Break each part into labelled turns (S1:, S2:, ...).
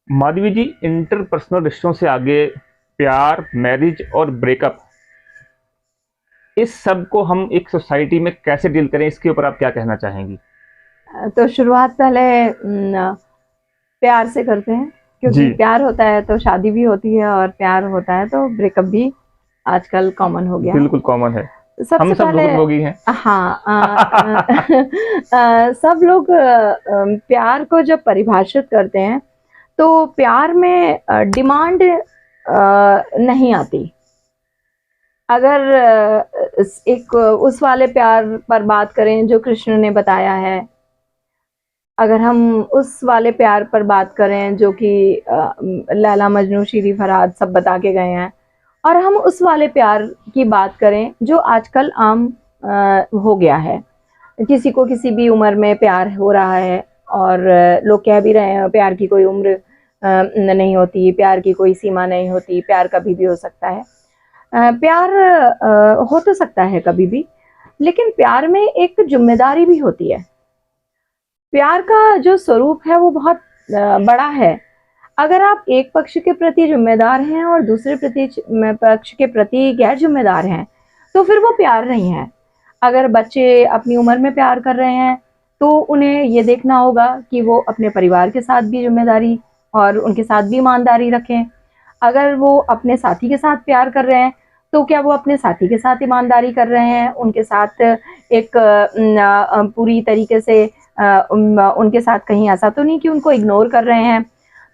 S1: माधवी जी, interpersonal रिश्तों से आगे प्यार, मैरिज और ब्रेकअप, इस सब को हम एक सोसाइटी में कैसे डील करें, इसके ऊपर आप क्या कहना चाहेंगी?
S2: तो शुरुआत पहले प्यार से करते हैं,
S1: जी।
S2: क्योंकि प्यार होता है तो शादी भी होती है और प्यार होता है तो ब्रेकअप भी आजकल कॉमन हो गया
S1: बिल्कुल
S2: है।
S1: कॉमन है। हम
S2: सबसे
S1: सब
S2: पहले
S1: भुक्तभोगी हैं।
S2: हाँ, सब लोग प्यार को जब परिभाषित करते हैं तो प्यार में डिमांड नहीं आती। अगर एक उस वाले प्यार पर बात करें जो कृष्ण ने बताया है, अगर हम उस वाले प्यार पर बात करें जो कि लैला मजनू शीरी फरहाद सब बता के गए हैं, और हम उस वाले प्यार की बात करें जो आजकल आम हो गया है, किसी को किसी भी उम्र में प्यार हो रहा है, और लोग कह भी रहे हैं प्यार की कोई उम्र नहीं होती, प्यार की कोई सीमा नहीं होती, प्यार कभी भी हो सकता है। प्यार हो तो सकता है कभी भी, लेकिन प्यार में एक जिम्मेदारी भी होती है। प्यार का जो स्वरूप है वो बहुत बड़ा है। अगर आप एक पक्ष के प्रति जिम्मेदार हैं और दूसरे पक्ष के प्रति गैर जिम्मेदार हैं, तो फिर वो प्यार नहीं है। अगर बच्चे अपनी उम्र में प्यार कर रहे हैं तो उन्हें ये देखना होगा कि वो अपने परिवार के साथ भी जिम्मेदारी और उनके साथ भी ईमानदारी रखें। अगर वो अपने साथी के साथ प्यार कर रहे हैं तो क्या वो अपने साथी के साथ ईमानदारी कर रहे हैं, उनके साथ एक पूरी तरीके से उनके साथ कहीं ऐसा तो नहीं कि उनको इग्नोर कर रहे हैं।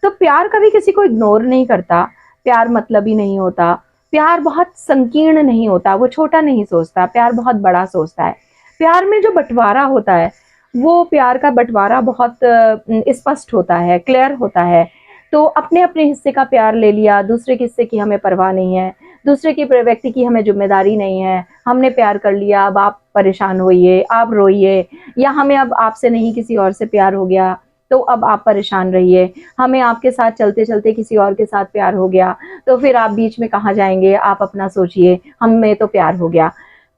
S2: तो प्यार कभी किसी को इग्नोर नहीं करता, प्यार मतलबी नहीं होता, प्यार बहुत संकीर्ण नहीं होता, वो छोटा नहीं सोचता, प्यार बहुत बड़ा सोचता है। प्यार में जो बंटवारा होता है वो प्यार का बंटवारा बहुत स्पष्ट होता है, क्लियर होता है। तो अपने अपने हिस्से का प्यार ले लिया, दूसरे के हिस्से की हमें परवाह नहीं है, दूसरे की व्यक्ति की हमें जिम्मेदारी नहीं है। हमने प्यार कर लिया, अब आप परेशान होइए, आप रोइए, या हमें अब आपसे नहीं किसी और से प्यार हो गया तो अब आप परेशान रहिए। हमें आपके साथ चलते चलते किसी और के साथ प्यार हो गया तो फिर आप बीच में कहाँ जाएंगे, आप अपना सोचिए, हमें तो प्यार हो गया।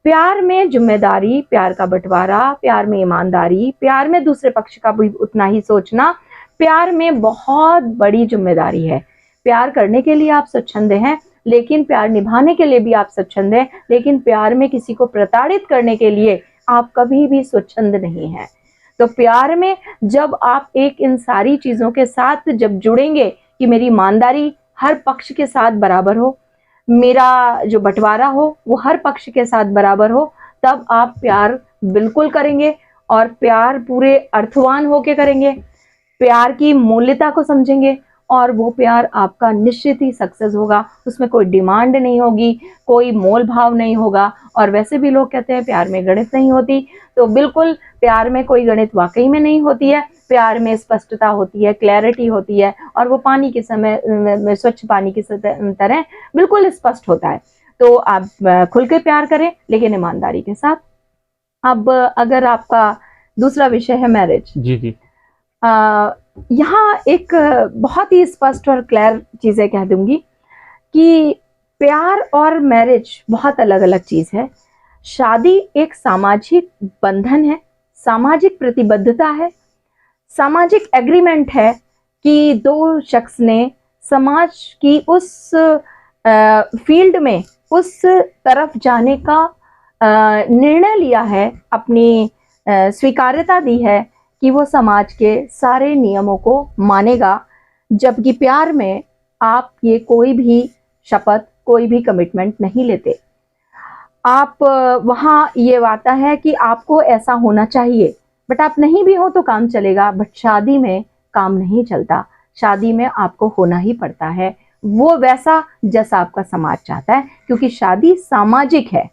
S2: प्यार में जिम्मेदारी, प्यार का बंटवारा, प्यार में ईमानदारी, प्यार में दूसरे पक्ष का भी उतना ही सोचना, प्यार में बहुत बड़ी जिम्मेदारी है। प्यार करने के लिए आप स्वच्छंद हैं, लेकिन प्यार निभाने के लिए भी आप स्वच्छंद हैं, लेकिन प्यार में किसी को प्रताड़ित करने के लिए आप कभी भी स्वच्छंद नहीं हैं। तो प्यार में जब आप एक इन सारी चीजों के साथ जब जुड़ेंगे कि मेरी ईमानदारी हर पक्ष के साथ बराबर हो, मेरा जो बंटवारा हो वो हर पक्ष के साथ बराबर हो, तब आप प्यार बिल्कुल करेंगे, और प्यार पूरे अर्थवान होके करेंगे, प्यार की मूल्यता को समझेंगे, और वो प्यार आपका निश्चित ही सक्सेस होगा। उसमें कोई डिमांड नहीं होगी, कोई मोल भाव नहीं होगा। और वैसे भी लोग कहते हैं प्यार में गणित नहीं होती, तो बिल्कुल प्यार में कोई गणित वाकई में नहीं होती है। प्यार में स्पष्टता होती है, क्लैरिटी होती है, और वो पानी के समय में स्वच्छ पानी की तरह बिल्कुल स्पष्ट होता है। तो आप खुल के प्यार करें, लेकिन ईमानदारी के साथ। अब अगर आपका दूसरा विषय है मैरिज,
S1: जी जी।
S2: यहाँ एक बहुत ही स्पष्ट और क्लियर चीजें कह दूंगी कि प्यार और मैरिज बहुत अलग अलग चीज है। शादी एक सामाजिक बंधन है, सामाजिक प्रतिबद्धता है, सामाजिक एग्रीमेंट है कि दो शख्स ने समाज की उस फील्ड में उस तरफ जाने का निर्णय लिया है, अपनी स्वीकार्यता दी है कि वो समाज के सारे नियमों को मानेगा। जबकि प्यार में आप ये कोई भी शपथ, कोई भी कमिटमेंट नहीं लेते। आप वहाँ ये आता है कि आपको ऐसा होना चाहिए, बट आप नहीं भी हो तो काम चलेगा, बट शादी में काम नहीं चलता। शादी में आपको होना ही पड़ता है वो वैसा जैसा आपका समाज चाहता है, क्योंकि शादी सामाजिक है।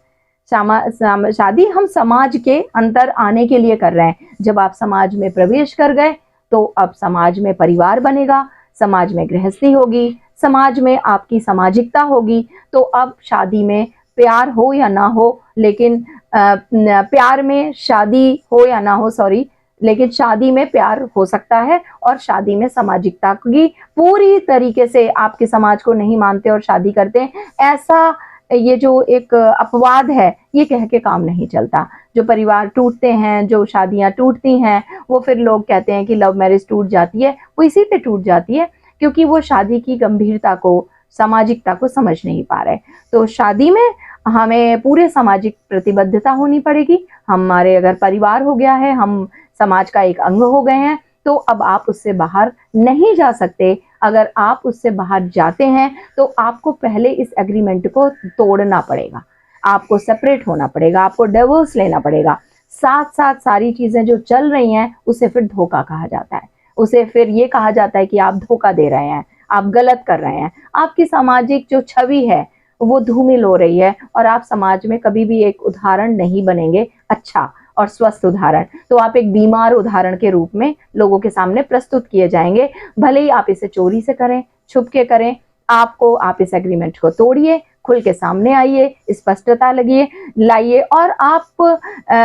S2: शादी हम समाज के अंदर आने के लिए कर रहे हैं। जब आप समाज में प्रवेश कर गए तो अब समाज में परिवार बनेगा, समाज में गृहस्थी होगी, समाज में आपकी सामाजिकता होगी। तो अब शादी में प्यार हो या ना हो, लेकिन प्यार में शादी हो या ना हो, सॉरी, लेकिन शादी में प्यार हो सकता है, और शादी में सामाजिकता की पूरी तरीके से आपके समाज को नहीं मानते और शादी करते हैं, ऐसा ये जो एक अपवाद है ये कह के काम नहीं चलता। जो परिवार टूटते हैं, जो शादियां टूटती हैं, वो फिर लोग कहते हैं कि लव मैरिज टूट जाती है, वो इसी पे टूट जाती है क्योंकि वो शादी की गंभीरता को, सामाजिकता को समझ नहीं पा रहे। तो शादी में हमें पूरे सामाजिक प्रतिबद्धता होनी पड़ेगी। हमारे अगर परिवार हो गया है, हम समाज का एक अंग हो गए हैं, तो अब आप उससे बाहर नहीं जा सकते। अगर आप उससे बाहर जाते हैं तो आपको पहले इस एग्रीमेंट को तोड़ना पड़ेगा, आपको सेपरेट होना पड़ेगा, आपको डिवोर्स लेना पड़ेगा। साथ साथ सारी चीजें जो चल रही हैं उसे फिर धोखा कहा जाता है, उसे फिर ये कहा जाता है कि आप धोखा दे रहे हैं, आप गलत कर रहे हैं, आपकी सामाजिक जो छवि है वो धूमिल हो रही है और आप समाज में कभी भी एक उदाहरण नहीं बनेंगे, अच्छा और स्वस्थ उदाहरण। तो आप एक बीमार उदाहरण के रूप में लोगों के सामने प्रस्तुत किए जाएंगे। भले ही आप इसे चोरी से करें, छुप के करें, आप इस एग्रीमेंट को तोड़िए, खुल के सामने आइए, स्पष्टता लाइए और आप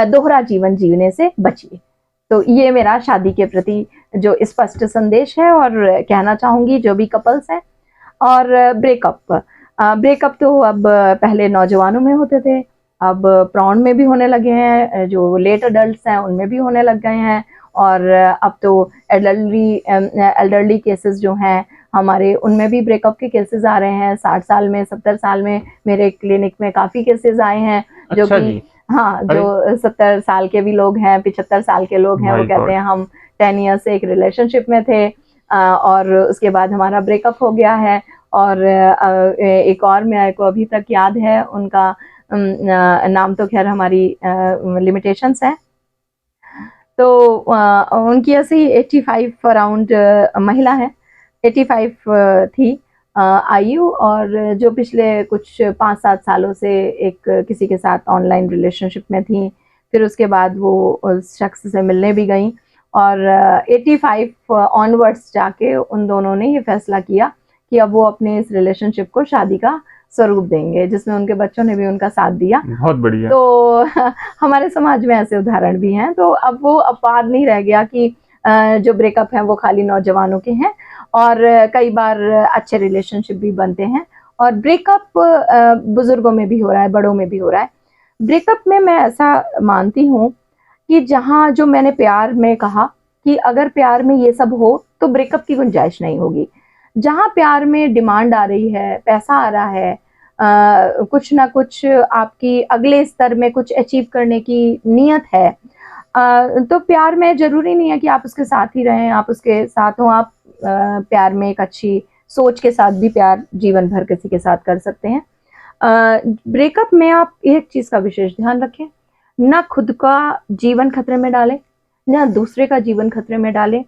S2: दोहरा जीवन जीने से बचिए। तो ये मेरा शादी के प्रति जो स्पष्ट संदेश है। और कहना चाहूंगी जो भी कपल्स हैं, और ब्रेकअप तो अब पहले नौजवानों में होते थे, अब प्रौढ़ में भी होने लगे हैं, जो लेट अडल्ट्स हैं उनमें भी होने लग गए हैं। और अब तो एल्डरली केसेस जो हैं हमारे, उनमें भी ब्रेकअप के केसेस आ रहे हैं। 60 साल में, 70 साल में मेरे क्लिनिक में काफ़ी केसेस आए हैं जो कि हाँ, जो 70 साल के भी लोग हैं, 75 साल के लोग हैं, वो कहते हैं हम 10 ईयर्स से एक रिलेशनशिप में थे और उसके बाद हमारा ब्रेकअप हो गया है। और एक और मेरे को अभी तक याद है, उनका नाम तो खैर हमारी लिमिटेशंस है, तो उनकी ऐसी 85 अराउंड महिला है, 85 थी आयु, और जो पिछले कुछ 5-7 सालों से एक किसी के साथ ऑनलाइन रिलेशनशिप में थी, फिर उसके बाद वो उस शख्स से मिलने भी गई और 85 ऑनवर्ड्स जाके उन दोनों ने ये फैसला किया कि अब वो अपने इस रिलेशनशिप को शादी का स्वरूप देंगे, जिसमें उनके बच्चों ने भी उनका साथ दिया।
S1: बहुत बढ़िया।
S2: तो हमारे समाज में ऐसे उदाहरण भी हैं। तो अब वो अपवाद नहीं रह गया कि जो ब्रेकअप है वो खाली नौजवानों के हैं, और कई बार अच्छे रिलेशनशिप भी बनते हैं। और ब्रेकअप बुजुर्गों में भी हो रहा है, बड़ों में भी हो रहा है। ब्रेकअप में मैं ऐसा मानती हूँ कि जहाँ, जो मैंने प्यार में कहा कि अगर प्यार में ये सब हो तो ब्रेकअप की गुंजाइश नहीं होगी। जहाँ प्यार में डिमांड आ रही है, पैसा आ रहा है, कुछ ना कुछ आपकी अगले स्तर में कुछ अचीव करने की नीयत है, तो प्यार में जरूरी नहीं है कि आप उसके साथ ही रहें, आप उसके साथ हो। आप प्यार में एक अच्छी सोच के साथ भी प्यार जीवन भर किसी के साथ कर सकते हैं। ब्रेकअप में आप एक चीज का विशेष ध्यान रखें, ना खुद का जीवन खतरे में डालें, ना दूसरे का जीवन खतरे में डालें।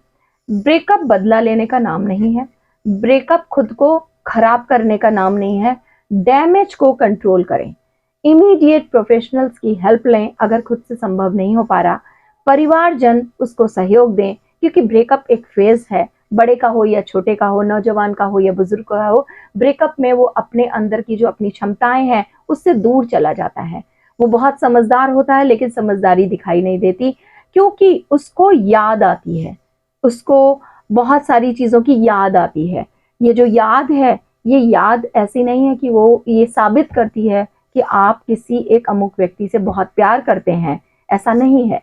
S2: ब्रेकअप बदला लेने का नाम नहीं है, ब्रेकअप खुद को खराब करने का नाम नहीं है। डैमेज को कंट्रोल करें, इमीडिएट प्रोफेशनल्स की हेल्प लें अगर खुद से संभव नहीं हो पा रहा, परिवारजन उसको सहयोग दें, क्योंकि ब्रेकअप एक फेज है, बड़े का हो या छोटे का हो, नौजवान का हो या बुजुर्ग का हो। ब्रेकअप में वो अपने अंदर की जो अपनी क्षमताएं हैं उससे दूर चला जाता है। वो बहुत समझदार होता है लेकिन समझदारी दिखाई नहीं देती, क्योंकि उसको याद आती है, उसको बहुत सारी चीजों की याद आती है। ये जो याद है, ये याद ऐसी नहीं है कि वो ये साबित करती है कि आप किसी एक अमुक व्यक्ति से बहुत प्यार करते हैं, ऐसा नहीं है।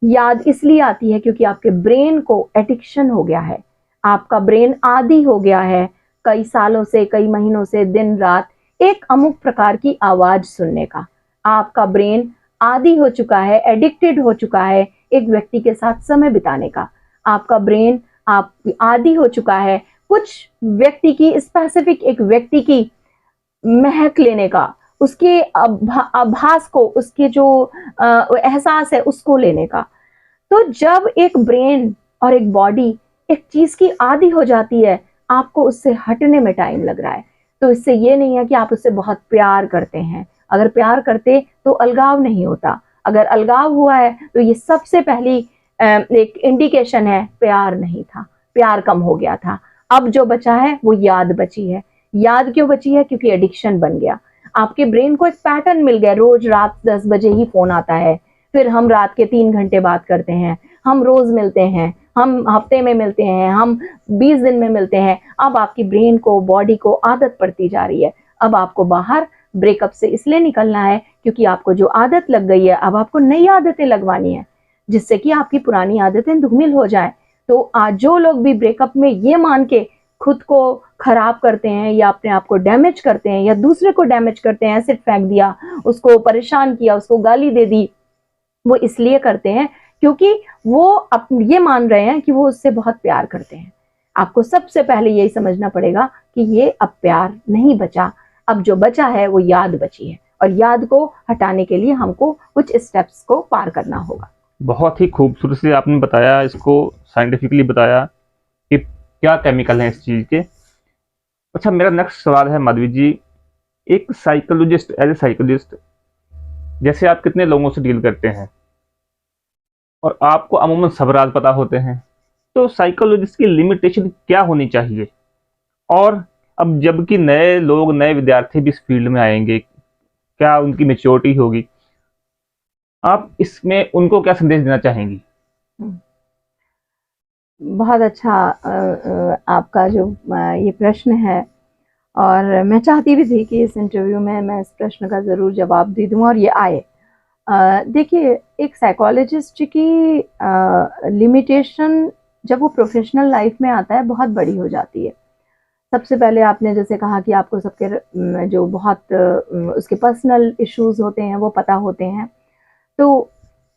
S2: याद इसलिए आती है क्योंकि आपके ब्रेन को एडिक्शन हो गया है, आपका ब्रेन आदी हो गया है कई सालों से, कई महीनों से, दिन रात एक अमुक प्रकार की आवाज सुनने का। आपका ब्रेन आदी हो चुका है, एडिक्टेड हो चुका है एक व्यक्ति के साथ समय बिताने का। आपका ब्रेन आप आदी हो चुका है कुछ व्यक्ति की, स्पेसिफिक एक व्यक्ति की महक लेने का, उसके आभास को, उसके जो एहसास है उसको लेने का। तो जब एक ब्रेन और एक बॉडी एक चीज की आदी हो जाती है, आपको उससे हटने में टाइम लग रहा है। तो इससे ये नहीं है कि आप उससे बहुत प्यार करते हैं। अगर प्यार करते तो अलगाव नहीं होता, अगर अलगाव हुआ है तो ये सबसे पहली एक इंडिकेशन है प्यार नहीं था, प्यार कम हो गया था। अब जो बचा है वो याद बची है। याद क्यों बची है? क्योंकि एडिक्शन बन गया। आपके ब्रेन को एक पैटर्न मिल गया, रोज रात 10 बजे ही फोन आता है, फिर हम रात के 3 घंटे बात करते हैं, हम रोज मिलते हैं, हम हफ्ते में मिलते हैं, हम 20 दिन में मिलते हैं। अब आपकी ब्रेन को, बॉडी को आदत पड़ती जा रही है। अब आपको बाहर ब्रेकअप से इसलिए निकलना है क्योंकि आपको जो आदत लग गई है, अब आपको नई आदतें लगवानी है जिससे कि आपकी पुरानी आदतें धूमिल हो जाए। तो आज जो लोग भी ब्रेकअप में ये मान के खुद को खराब करते हैं या अपने आप को डैमेज करते हैं या दूसरे को डैमेज करते हैं, एसिड फेंक दिया, उसको परेशान किया, उसको गाली दे दी, वो इसलिए करते हैं क्योंकि वो ये मान रहे हैं कि वो उससे बहुत प्यार करते हैं। आपको सबसे पहले यही समझना पड़ेगा कि ये अब प्यार नहीं बचा, अब जो बचा है वो याद बची है, और याद को हटाने के लिए हमको कुछ स्टेप्स को पार करना होगा।
S1: बहुत ही खूबसूरत से आपने बताया, इसको साइंटिफिकली बताया कि क्या केमिकल हैं इस चीज़ के। अच्छा, मेरा नेक्स्ट सवाल है माधवी जी, एक साइकोलॉजिस्ट, एज ए साइकोलॉजिस्ट, जैसे आप कितने लोगों से डील करते हैं और आपको अमूमन सब राज पता होते हैं, तो साइकोलॉजिस्ट की लिमिटेशन क्या होनी चाहिए? और अब जबकि नए लोग, नए विद्यार्थी भी इस फील्ड में आएंगे, क्या उनकी मैच्योरिटी होगी? आप इसमें उनको क्या संदेश देना चाहेंगी?
S2: बहुत अच्छा आपका जो ये प्रश्न है, और मैं चाहती भी थी कि इस इंटरव्यू में मैं इस प्रश्न का ज़रूर जवाब दे दूँ और ये आए। देखिए, एक साइकोलॉजिस्ट की लिमिटेशन जब वो प्रोफेशनल लाइफ में आता है बहुत बड़ी हो जाती है। सबसे पहले आपने जैसे कहा कि आपको सबके जो बहुत उसके पर्सनल इश्यूज होते हैं वो पता होते हैं, तो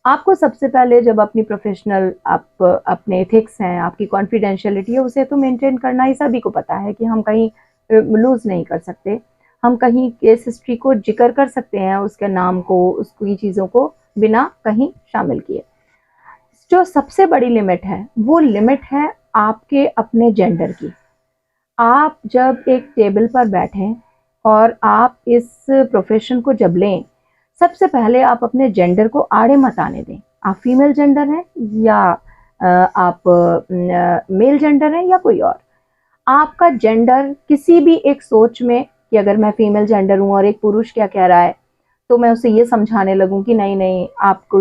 S2: आपको सबसे पहले जब अपनी प्रोफेशनल आप अपने एथिक्स हैं, आपकी कॉन्फिडेंशियलिटी है, उसे तो मेंटेन करना ही सभी को पता है कि हम कहीं लूज़ नहीं कर सकते। हम कहीं केस हिस्ट्री को जिक्र कर सकते हैं, उसके नाम को, उसकी चीज़ों को बिना कहीं शामिल किए। जो सबसे बड़ी लिमिट है वो लिमिट है आपके अपने जेंडर की। आप जब एक टेबल पर बैठें और आप इस प्रोफेशन को जब लें, सबसे पहले आप अपने जेंडर को आड़े मत आने दें। आप फीमेल जेंडर हैं या आप मेल जेंडर हैं या कोई और, आपका जेंडर किसी भी एक सोच में कि अगर मैं फीमेल जेंडर हूँ और एक पुरुष क्या कह रहा है तो मैं उसे ये समझाने लगूं कि नहीं नहीं आपको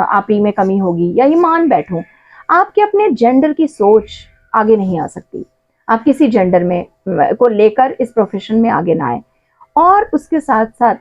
S2: आप ही में कमी होगी, या ये मान बैठूं, आपके अपने जेंडर की सोच आगे नहीं आ सकती। आप किसी जेंडर में को लेकर इस प्रोफेशन में आगे ना आए। और उसके साथ साथ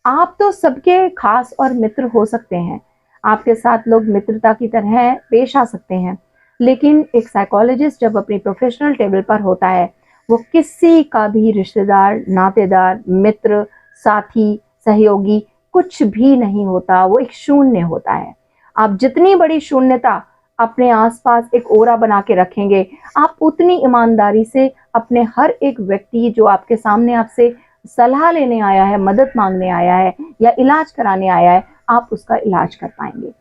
S2: आप तो सबके खास और मित्र हो सकते हैं, आपके साथ लोग मित्रता की तरह पेश आ सकते हैं, लेकिन एक साइकोलॉजिस्ट जब अपनी प्रोफेशनल टेबल पर होता है, वो किसी का भी रिश्तेदार, नातेदार, मित्र, साथी, सहयोगी कुछ भी नहीं होता। वो एक शून्य होता है। आप जितनी बड़ी शून्यता अपने आसपास एक ओरा बना के रखेंगे, आप उतनी ईमानदारी से अपने हर एक व्यक्ति जो आपके सामने आपसे सलाह लेने आया है, मदद मांगने आया है या इलाज कराने आया है, आप उसका इलाज कर पाएंगे।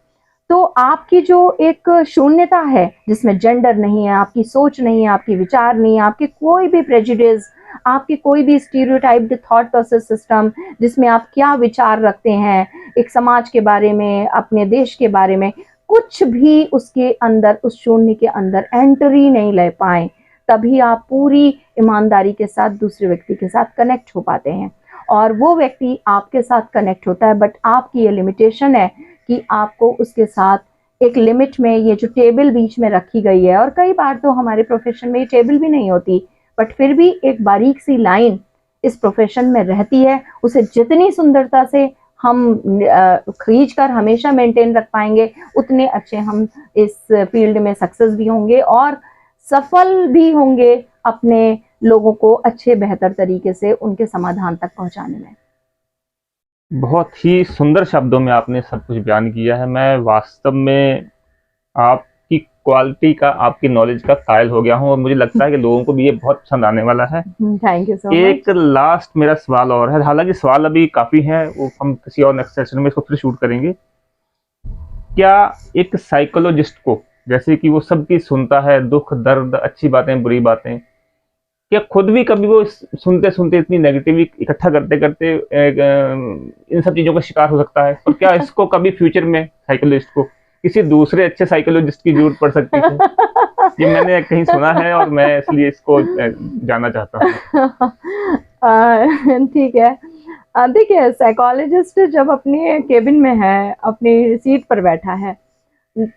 S2: तो आपकी जो एक शून्यता है जिसमें जेंडर नहीं है, आपकी सोच नहीं है, आपकी विचार नहीं है, आपके कोई भी प्रेजुडिस, आपकी कोई भी स्टीरियोटाइप्ड थॉट प्रोसेस सिस्टम जिसमें आप क्या विचार रखते हैं एक समाज के बारे में, अपने देश के बारे में, कुछ भी उसके अंदर, उस शून्य के अंदर एंट्री नहीं ले पाए, तभी आप पूरी ईमानदारी के साथ दूसरे व्यक्ति के साथ कनेक्ट हो पाते हैं और वो व्यक्ति आपके साथ कनेक्ट होता है। बट आपकी ये लिमिटेशन है कि आपको उसके साथ एक लिमिट में, ये जो टेबल बीच में रखी गई है, और कई बार तो हमारे प्रोफेशन में ये टेबल भी नहीं होती, बट फिर भी एक बारीक सी लाइन इस प्रोफेशन में रहती है, उसे जितनी सुंदरता से हम खींच कर हमेशा मेंटेन रख पाएंगे, उतने अच्छे हम इस फील्ड में सक्सेस भी होंगे और सफल भी होंगे अपने लोगों को अच्छे बेहतर तरीके से उनके समाधान तक पहुंचाने में।
S1: बहुत ही सुंदर शब्दों में आपने सब कुछ बयान किया है। मैं वास्तव में आपकी क्वालिटी का, आपकी नॉलेज का कायल हो गया हूँ और मुझे लगता है कि लोगों को भी ये बहुत पसंद आने वाला है।
S2: Thank you so much.
S1: एक लास्ट मेरा सवाल और है, हालांकि सवाल अभी काफ़ी है, वो हम किसी और नेक्स्ट सेशन में इसको फिर शूट करेंगे। क्या एक साइकोलॉजिस्ट को, जैसे कि वो सबकी सुनता है, दुख दर्द, अच्छी बातें, बुरी बातें, क्या खुद भी कभी वो सुनते सुनते इतनी नेगेटिविटी इकट्ठा करते करते इन सब चीज़ों का शिकार हो सकता है? और क्या इसको कभी फ्यूचर में साइकोलॉजिस्ट को किसी दूसरे अच्छे साइकोलॉजिस्ट की जरूरत पड़ सकती है? ये मैंने कहीं सुना है और मैं इसलिए इसको जानना चाहता
S2: हूँ। ठीक है, देखिए, साइकोलॉजिस्ट जब अपने केबिन में है, अपनी सीट पर बैठा है,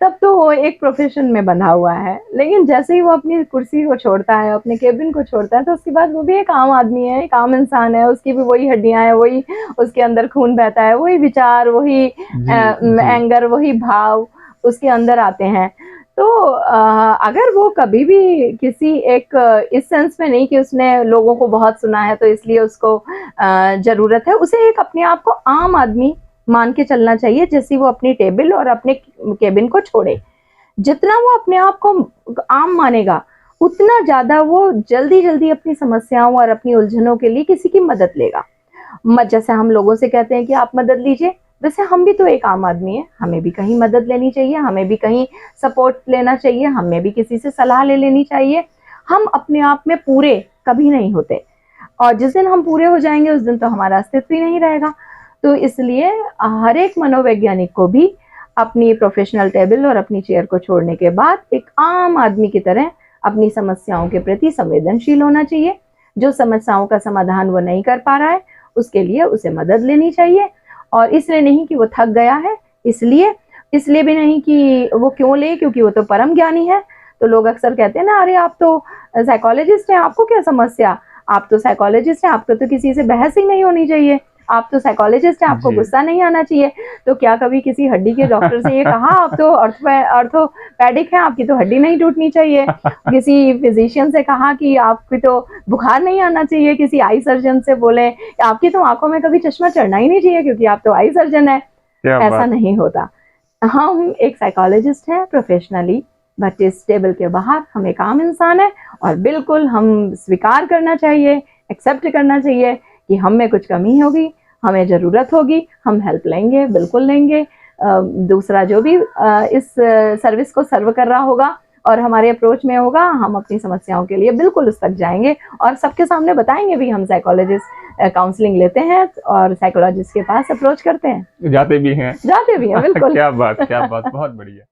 S2: तब तो वो एक प्रोफेशन में बंधा हुआ है, लेकिन जैसे ही वो अपनी कुर्सी को छोड़ता है, अपने केबिन को छोड़ता है, तो उसके बाद वो भी एक आम आदमी है, एक आम इंसान है, उसकी भी वही हड्डियां हैं, वही उसके अंदर खून बहता है, वही विचार, वही एंगर, वही भाव उसके अंदर आते हैं। तो अगर वो कभी भी किसी एक इस सेंस में नहीं कि उसने लोगों को बहुत सुना है तो इसलिए उसको जरूरत है, उसे एक अपने आप को आम आदमी मान के चलना चाहिए। जैसे वो अपनी टेबल और अपने केबिन को छोड़े, जितना वो अपने आप को आम मानेगा उतना ज्यादा वो जल्दी जल्दी अपनी समस्याओं और अपनी उलझनों के लिए किसी की मदद लेगा। जैसे हम लोगों से कहते हैं कि आप मदद लीजिए, वैसे हम भी तो एक आम आदमी है, हमें भी कहीं मदद लेनी चाहिए, हमें भी कहीं सपोर्ट लेना चाहिए, हमें भी किसी से सलाह ले लेनी चाहिए। हम अपने आप में पूरे कभी नहीं होते, और जिस दिन हम पूरे हो जाएंगे उस दिन तो हमारा अस्तित्व ही नहीं रहेगा। तो इसलिए हर एक मनोवैज्ञानिक को भी अपनी प्रोफेशनल टेबल और अपनी चेयर को छोड़ने के बाद एक आम आदमी की तरह अपनी समस्याओं के प्रति संवेदनशील होना चाहिए। जो समस्याओं का समाधान वो नहीं कर पा रहा है उसके लिए उसे मदद लेनी चाहिए, और इसलिए नहीं कि वो थक गया है, इसलिए भी नहीं कि वो क्यों ले, क्योंकि वो तो परम ज्ञानी है। तो लोग अक्सर कहते हैं ना, अरे आप तो साइकोलॉजिस्ट हैं, आपको क्या समस्या, आप तो साइकोलॉजिस्ट हैं, आपको तो किसी से बहस ही नहीं होनी चाहिए, आप तो साइकोलॉजिस्ट हैं, आपको गुस्सा नहीं आना चाहिए। तो क्या कभी किसी हड्डी के डॉक्टर से ये कहा आप तो ऑर्थोपेडिक हैं, आपकी तो हड्डी नहीं टूटनी चाहिए? किसी फिजिशियन से कहा कि आपकी तो बुखार नहीं आना चाहिए? किसी आई सर्जन से बोले आपकी तो आंखों में कभी चश्मा चढ़ना ही नहीं चाहिए क्योंकि आप तो आई सर्जन है? ऐसा नहीं होता। हम एक साइकोलॉजिस्ट हैं प्रोफेशनली, बट इस टेबल के बाहर हम एक आम इंसान है, और बिल्कुल हम स्वीकार करना चाहिए, एक्सेप्ट करना चाहिए कि हम में कुछ कमी होगी, हमें ज़रूरत होगी, हम हेल्प लेंगे, बिल्कुल लेंगे। दूसरा जो भी इस सर्विस को सर्व कर रहा होगा और हमारे अप्रोच में होगा, हम अपनी समस्याओं के लिए बिल्कुल उस तक जाएंगे और सबके सामने बताएंगे भी हम साइकोलॉजिस्ट काउंसलिंग लेते हैं और साइकोलॉजिस्ट के पास अप्रोच करते हैं,
S1: जाते भी हैं
S2: बिल्कुल।
S1: क्या बात, बहुत बढ़िया।